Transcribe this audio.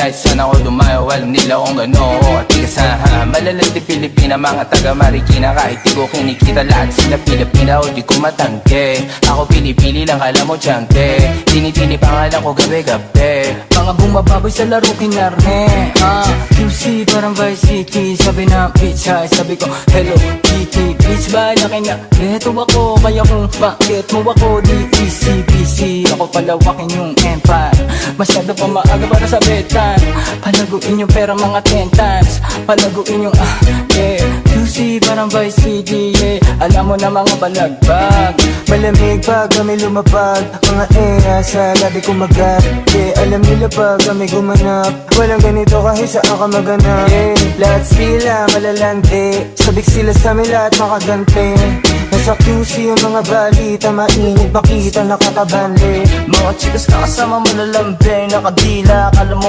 kahit saan ako dumayo, alam nila kung gano'n at tigas ha. Malalandi Pilipina, mga taga Marikina, kahit di ko kinikita lahat sila Pilipina o di ko matangke. Ako pili-pili lang, kala mo tiyangke, tinitini pangalan ko gabi-gabi. Mga bumababoy sa laro kinarne QC parang Vice City, sabi na bitch hi, sabi ko hello Kitty. Bitch ba laki na eto ako, kaya kung bakit mo ako di easy busy. Ako palawakin yung empire, masyado pa maaga para sa betan. Palaguin yung pera mga 10 times, palaguin yung yeah. QC parang Vice City, yeah. Alam mo na mga balagbag, Malamig pag kami lumapag, mga sa labi kumagat, yeah. Alam nila pag kami gumanap, walang ganito kahit saan ka maganap, yeah. Lahat sila malalandi, sabik sila sa amin lahat makagante. Nasa QC yung mga balita, mainit makita nakatabande. mga chikas na kasama mo lalambing, nakadila, kala mo